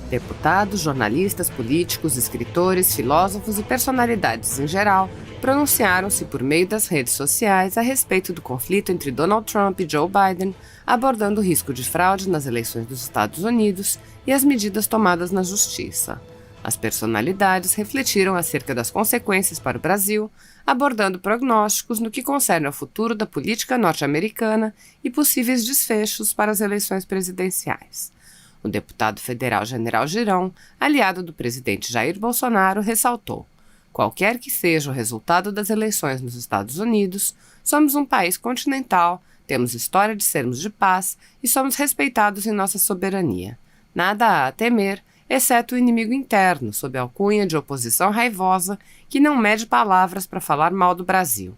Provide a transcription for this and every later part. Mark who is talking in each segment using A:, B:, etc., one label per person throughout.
A: Deputados, jornalistas, políticos, escritores, filósofos e personalidades em geral pronunciaram-se por meio das redes sociais a respeito do conflito entre Donald Trump e Joe Biden, abordando o risco de fraude nas eleições dos Estados Unidos e as medidas tomadas na justiça. As personalidades refletiram acerca das consequências para o Brasil, abordando prognósticos no que concerne ao futuro da política norte-americana e possíveis desfechos para as eleições presidenciais. O deputado federal General Girão, aliado do presidente Jair Bolsonaro, ressaltou: qualquer que seja o resultado das eleições nos Estados Unidos, somos um país continental, temos história de sermos de paz e somos respeitados em nossa soberania. Nada há a temer, exceto o inimigo interno, sob a alcunha de oposição raivosa que não mede palavras para falar mal do Brasil.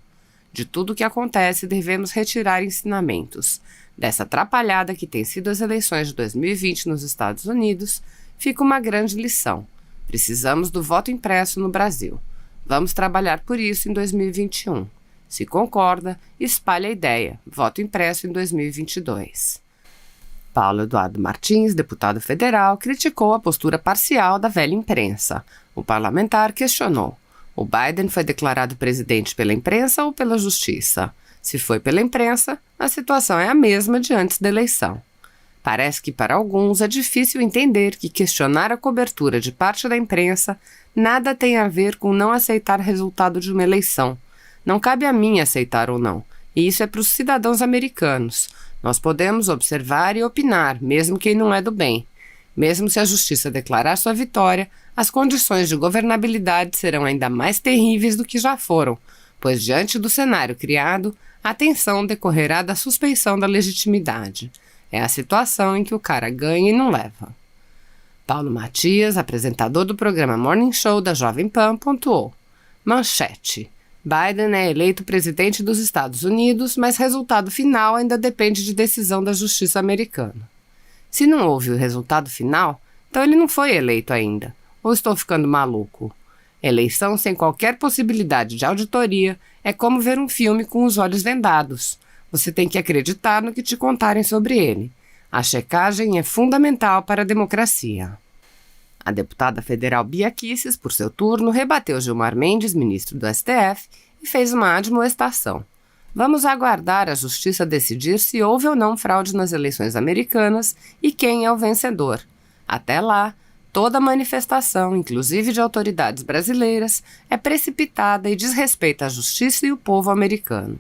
A: De tudo o que acontece, devemos retirar ensinamentos. Dessa atrapalhada que tem sido as eleições de 2020 nos Estados Unidos, fica uma grande lição. Precisamos do voto impresso no Brasil. Vamos trabalhar por isso em 2021. Se concorda, espalhe a ideia. Voto impresso em 2022. Paulo Eduardo Martins, deputado federal, criticou a postura parcial da velha imprensa. O parlamentar questionou: o Biden foi declarado presidente pela imprensa ou pela justiça? Se foi pela imprensa, a situação é a mesma de antes da eleição. Parece que para alguns é difícil entender que questionar a cobertura de parte da imprensa nada tem a ver com não aceitar o resultado de uma eleição. Não cabe a mim aceitar ou não, e isso é para os cidadãos americanos. Nós podemos observar e opinar, mesmo quem não é do bem. Mesmo se a justiça declarar sua vitória, as condições de governabilidade serão ainda mais terríveis do que já foram, pois diante do cenário criado, a tensão decorrerá da suspeição da legitimidade. É a situação em que o cara ganha e não leva. Paulo Matias, apresentador do programa Morning Show da Jovem Pan, pontuou: manchete: Biden é eleito presidente dos Estados Unidos, mas resultado final ainda depende de decisão da justiça americana. Se não houve o resultado final, então ele não foi eleito ainda. Ou estou ficando maluco? Eleição sem qualquer possibilidade de auditoria é como ver um filme com os olhos vendados. Você tem que acreditar no que te contarem sobre ele. A checagem é fundamental para a democracia. A deputada federal Bia Kicis, por seu turno, rebateu Gilmar Mendes, ministro do STF, e fez uma admoestação. Vamos aguardar a justiça decidir se houve ou não fraude nas eleições americanas e quem é o vencedor. Até lá, toda manifestação, inclusive de autoridades brasileiras, é precipitada e desrespeita a justiça e o povo americano.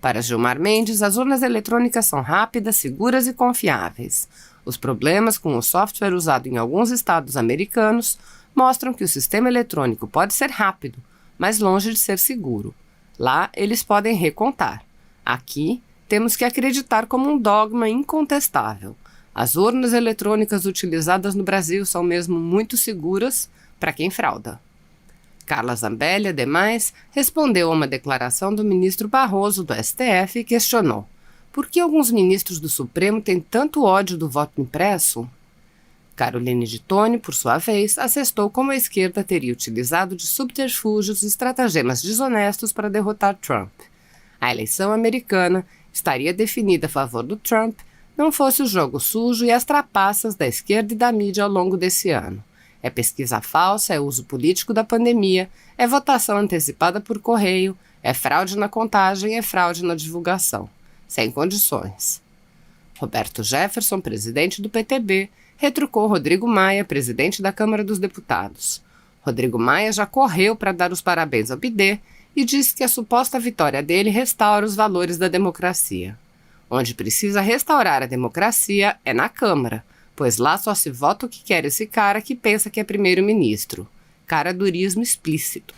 A: Para Gilmar Mendes, as urnas eletrônicas são rápidas, seguras e confiáveis. Os problemas com o software usado em alguns estados americanos mostram que o sistema eletrônico pode ser rápido, mas longe de ser seguro. Lá, eles podem recontar. Aqui, temos que acreditar como um dogma incontestável. As urnas eletrônicas utilizadas no Brasil são mesmo muito seguras para quem frauda. Carla Zambelli, ademais, respondeu a uma declaração do ministro Barroso do STF e questionou: por que alguns ministros do Supremo têm tanto ódio do voto impresso? Caroline de Tone, por sua vez, assestou como a esquerda teria utilizado de subterfúgios e estratagemas desonestos para derrotar Trump. A eleição americana estaria definida a favor do Trump, não fosse o jogo sujo e as trapaças da esquerda e da mídia ao longo desse ano. É pesquisa falsa, é uso político da pandemia, é votação antecipada por correio, é fraude na contagem, é fraude na divulgação. Sem condições. Roberto Jefferson, presidente do PTB, retrucou Rodrigo Maia, presidente da Câmara dos Deputados. Rodrigo Maia já correu para dar os parabéns ao BD e disse que a suposta vitória dele restaura os valores da democracia. Onde precisa restaurar a democracia é na Câmara, pois lá só se vota o que quer esse cara que pensa que é primeiro-ministro. Caradurismo explícito.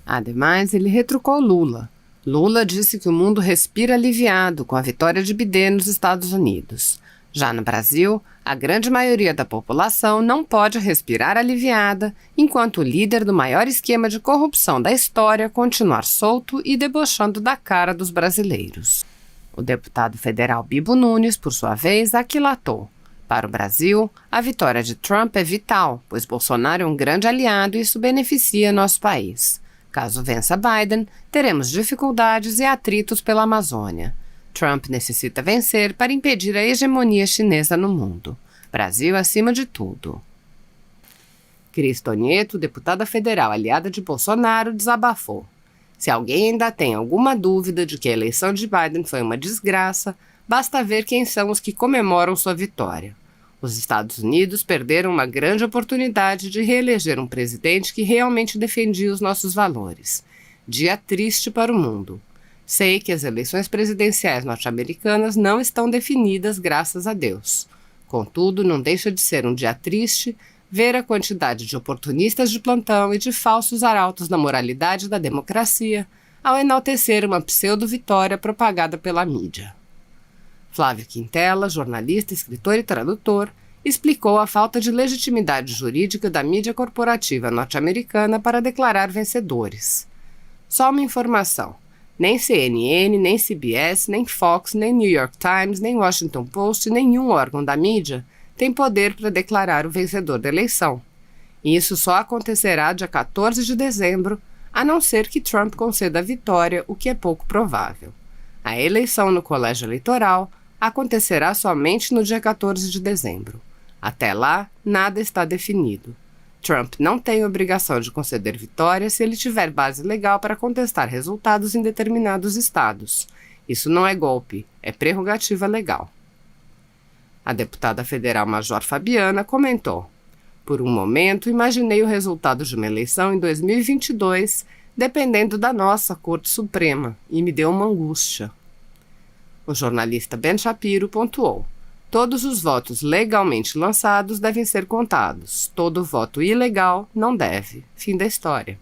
A: Ademais, ele retrucou Lula. Lula disse que o mundo respira aliviado com a vitória de Biden nos Estados Unidos. Já no Brasil, a grande maioria da população não pode respirar aliviada enquanto o líder do maior esquema de corrupção da história continuar solto e debochando da cara dos brasileiros. O deputado federal Bibo Nunes, por sua vez, aquilatou: para o Brasil, a vitória de Trump é vital, pois Bolsonaro é um grande aliado e isso beneficia nosso país. Caso vença Biden, teremos dificuldades e atritos pela Amazônia. Trump necessita vencer para impedir a hegemonia chinesa no mundo. Brasil acima de tudo. Cris Tonieto, deputada federal aliada de Bolsonaro, desabafou. Se alguém ainda tem alguma dúvida de que a eleição de Biden foi uma desgraça, basta ver quem são os que comemoram sua vitória. Os Estados Unidos perderam uma grande oportunidade de reeleger um presidente que realmente defendia os nossos valores. Dia triste para o mundo. Sei que as eleições presidenciais norte-americanas não estão definidas, graças a Deus. Contudo, não deixa de ser um dia triste ver a quantidade de oportunistas de plantão e de falsos arautos da moralidade da democracia ao enaltecer uma pseudo-vitória propagada pela mídia. Flávio Quintela, jornalista, escritor e tradutor, explicou a falta de legitimidade jurídica da mídia corporativa norte-americana para declarar vencedores. Só uma informação: nem CNN, nem CBS, nem Fox, nem New York Times, nem Washington Post, nenhum órgão da mídia tem poder para declarar o vencedor da eleição. E isso só acontecerá dia 14 de dezembro, a não ser que Trump conceda a vitória, o que é pouco provável. A eleição no colégio eleitoral acontecerá somente no dia 14 de dezembro. Até lá, nada está definido. Trump não tem obrigação de conceder vitória se ele tiver base legal para contestar resultados em determinados estados. Isso não é golpe, é prerrogativa legal. A deputada federal Major Fabiana comentou: por um momento, imaginei o resultado de uma eleição em 2022 dependendo da nossa Corte Suprema, e me deu uma angústia. O jornalista Ben Shapiro pontuou: todos os votos legalmente lançados devem ser contados. Todo voto ilegal não deve. Fim da história.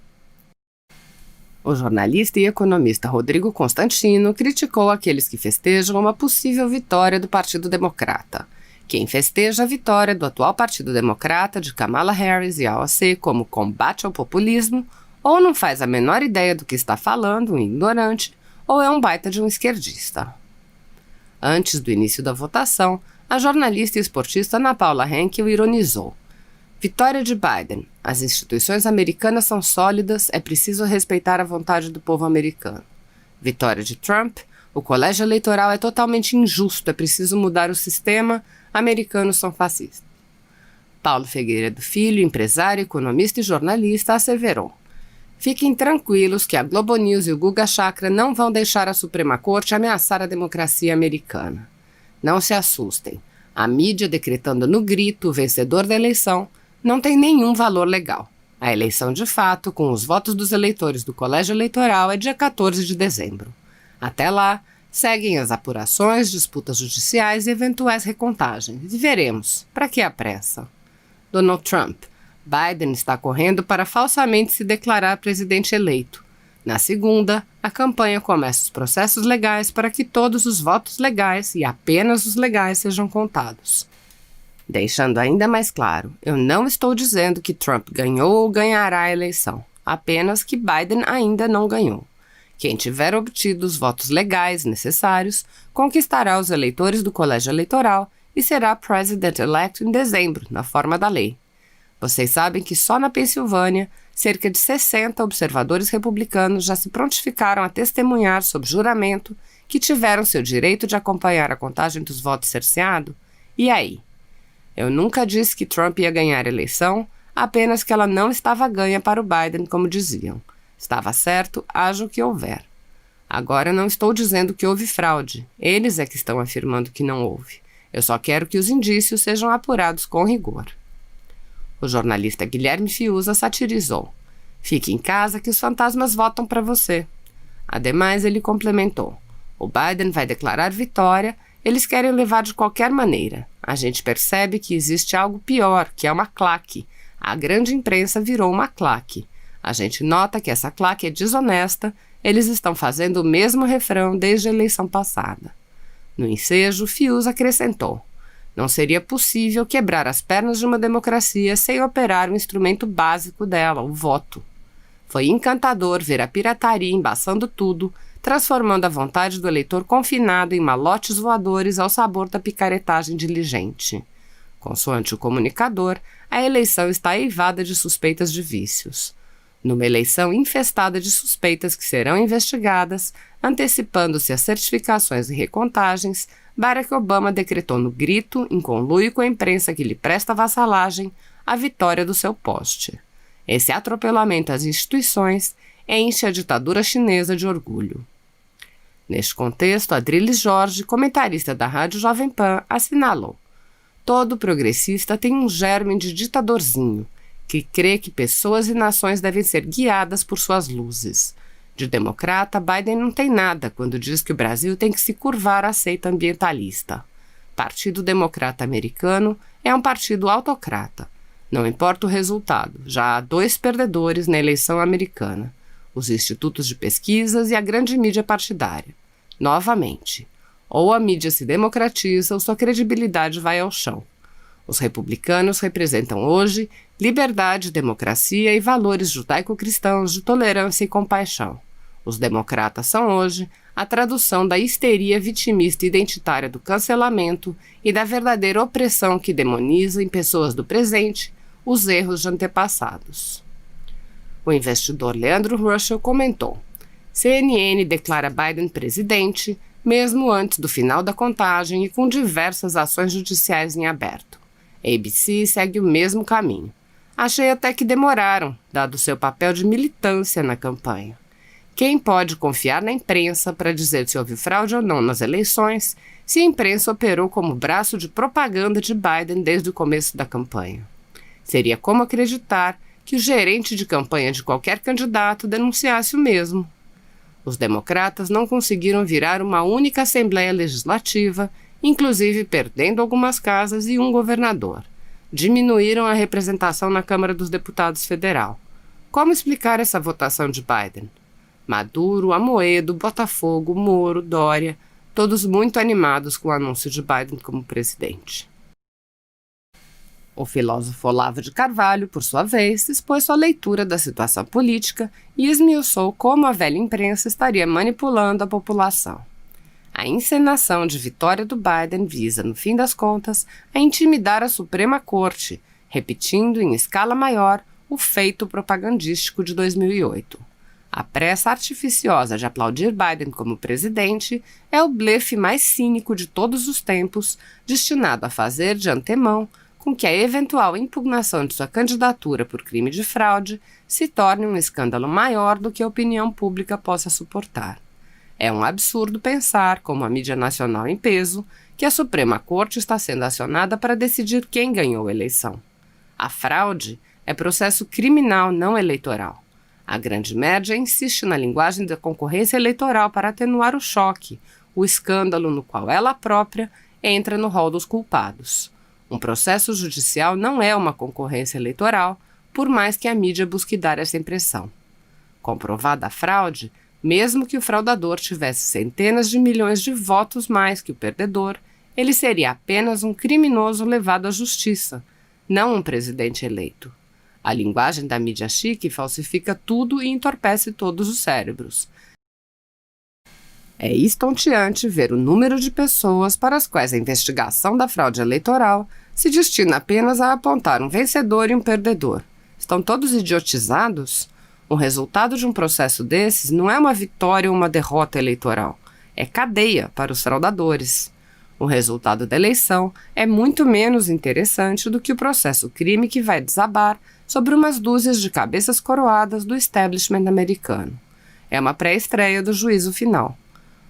A: O jornalista e economista Rodrigo Constantino criticou aqueles que festejam uma possível vitória do Partido Democrata. Quem festeja a vitória do atual Partido Democrata de Kamala Harris e AOC como combate ao populismo, ou não faz a menor ideia do que está falando, um ignorante, ou é um baita de um esquerdista. Antes do início da votação, a jornalista e esportista Ana Paula Henkel ironizou: vitória de Biden. As instituições americanas são sólidas, é preciso respeitar a vontade do povo americano. Vitória de Trump. O colégio eleitoral é totalmente injusto, é preciso mudar o sistema, americanos são fascistas. Paulo Figueiredo Filho, empresário, economista e jornalista, asseverou: fiquem tranquilos que a Globo News e o Guga Chakra não vão deixar a Suprema Corte ameaçar a democracia americana. Não se assustem. A mídia decretando no grito o vencedor da eleição não tem nenhum valor legal. A eleição de fato, com os votos dos eleitores do colégio eleitoral, é dia 14 de dezembro. Até lá, seguem as apurações, disputas judiciais e eventuais recontagens. E veremos. Para que a pressa? Donald Trump. Biden está correndo para falsamente se declarar presidente eleito. Na segunda, a campanha começa os processos legais para que todos os votos legais e apenas os legais sejam contados. Deixando ainda mais claro, eu não estou dizendo que Trump ganhou ou ganhará a eleição, apenas que Biden ainda não ganhou. Quem tiver obtido os votos legais necessários conquistará os eleitores do colégio eleitoral e será president-elect em dezembro, na forma da lei. Vocês sabem que só na Pensilvânia, cerca de 60 observadores republicanos já se prontificaram a testemunhar sob juramento que tiveram seu direito de acompanhar a contagem dos votos cerceado? E aí? Eu nunca disse que Trump ia ganhar a eleição, apenas que ela não estava ganha para o Biden, como diziam. Estava certo, haja o que houver. Agora não estou dizendo que houve fraude. Eles é que estão afirmando que não houve. Eu só quero que os indícios sejam apurados com rigor. O jornalista Guilherme Fiuza satirizou: fique em casa que os fantasmas votam para você. Ademais, ele complementou: o Biden vai declarar vitória, eles querem levar de qualquer maneira. A gente percebe que existe algo pior, que é uma claque. A grande imprensa virou uma claque. A gente nota que essa claque é desonesta, eles estão fazendo o mesmo refrão desde a eleição passada. No ensejo, Fiuza acrescentou: não seria possível quebrar as pernas de uma democracia sem operar o instrumento básico dela, o voto. Foi encantador ver a pirataria embaçando tudo, transformando a vontade do eleitor confinado em malotes voadores ao sabor da picaretagem diligente. Consoante o comunicador, a eleição está eivada de suspeitas de vícios. Numa eleição infestada de suspeitas que serão investigadas, antecipando-se as certificações e recontagens, Barack Obama decretou no grito, em conluio com a imprensa que lhe presta vassalagem, a vitória do seu poste. Esse atropelamento às instituições enche a ditadura chinesa de orgulho. Neste contexto, Adriles Jorge, comentarista da Rádio Jovem Pan, assinalou: todo progressista tem um germe de ditadorzinho, que crê que pessoas e nações devem ser guiadas por suas luzes. De democrata, Biden não tem nada quando diz que o Brasil tem que se curvar à seita ambientalista. Partido Democrata Americano é um partido autocrata. Não importa o resultado, já há 2 perdedores na eleição americana: os institutos de pesquisas e a grande mídia partidária. Novamente, ou a mídia se democratiza ou sua credibilidade vai ao chão. Os republicanos representam hoje liberdade, democracia e valores judaico-cristãos de tolerância e compaixão. Os democratas são hoje a tradução da histeria vitimista identitária do cancelamento e da verdadeira opressão que demoniza em pessoas do presente os erros de antepassados. O investidor Leandro Russell comentou: CNN declara Biden presidente, mesmo antes do final da contagem e com diversas ações judiciais em aberto. ABC segue o mesmo caminho. Achei até que demoraram, dado seu papel de militância na campanha. Quem pode confiar na imprensa para dizer se houve fraude ou não nas eleições, se a imprensa operou como braço de propaganda de Biden desde o começo da campanha? Seria como acreditar que o gerente de campanha de qualquer candidato denunciasse o mesmo. Os democratas não conseguiram virar uma única Assembleia Legislativa, inclusive perdendo algumas casas e um governador. Diminuíram a representação na Câmara dos Deputados Federal. Como explicar essa votação de Biden? Maduro, Amoedo, Botafogo, Moro, Dória, todos muito animados com o anúncio de Biden como presidente. O filósofo Olavo de Carvalho, por sua vez, expôs sua leitura da situação política e esmiuçou como a velha imprensa estaria manipulando a população. A encenação de vitória do Biden visa, no fim das contas, a intimidar a Suprema Corte, repetindo em escala maior o feito propagandístico de 2008. A pressa artificiosa de aplaudir Biden como presidente é o blefe mais cínico de todos os tempos, destinado a fazer, de antemão, com que a eventual impugnação de sua candidatura por crime de fraude se torne um escândalo maior do que a opinião pública possa suportar. É um absurdo pensar, como a mídia nacional em peso, que a Suprema Corte está sendo acionada para decidir quem ganhou a eleição. A fraude é processo criminal não eleitoral. A grande média insiste na linguagem da concorrência eleitoral para atenuar o choque, o escândalo no qual ela própria entra no rol dos culpados. Um processo judicial não é uma concorrência eleitoral, por mais que a mídia busque dar essa impressão. Comprovada a fraude, mesmo que o fraudador tivesse centenas de milhões de votos mais que o perdedor, ele seria apenas um criminoso levado à justiça, não um presidente eleito. A linguagem da mídia chique falsifica tudo e entorpece todos os cérebros. É estonteante ver o número de pessoas para as quais a investigação da fraude eleitoral se destina apenas a apontar um vencedor e um perdedor. Estão todos idiotizados? O resultado de um processo desses não é uma vitória ou uma derrota eleitoral. É cadeia para os fraudadores. O resultado da eleição é muito menos interessante do que o processo crime que vai desabar sobre umas dúzias de cabeças coroadas do establishment americano. É uma pré-estreia do juízo final.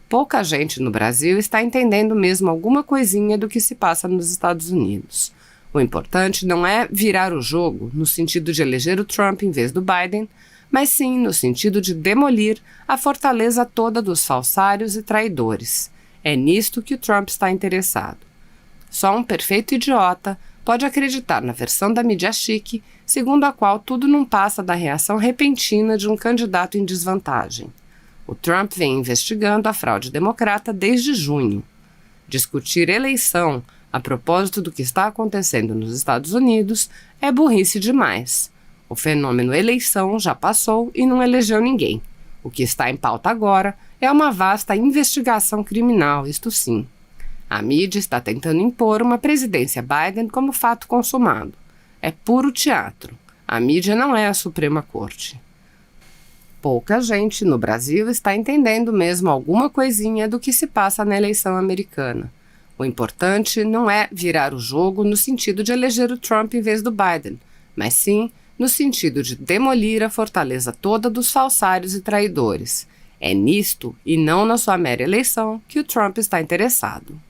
A: Pouca gente no Brasil está entendendo mesmo alguma coisinha do que se passa nos Estados Unidos. O importante não é virar o jogo no sentido de eleger o Trump em vez do Biden, mas sim no sentido de demolir a fortaleza toda dos falsários e traidores. É nisto que o Trump está interessado. Só um perfeito idiota pode acreditar na versão da mídia chique, segundo a qual tudo não passa da reação repentina de um candidato em desvantagem. O Trump vem investigando a fraude democrata desde junho. Discutir eleição a propósito do que está acontecendo nos Estados Unidos é burrice demais. O fenômeno eleição já passou e não elegeu ninguém. O que está em pauta agora é uma vasta investigação criminal, isto sim. A mídia está tentando impor uma presidência Biden como fato consumado. É puro teatro. A mídia não é a Suprema Corte. Pouca gente no Brasil está entendendo mesmo alguma coisinha do que se passa na eleição americana. O importante não é virar o jogo no sentido de eleger o Trump em vez do Biden, mas sim no sentido de demolir a fortaleza toda dos falsários e traidores. É nisto, e não na sua mera eleição, que o Trump está interessado.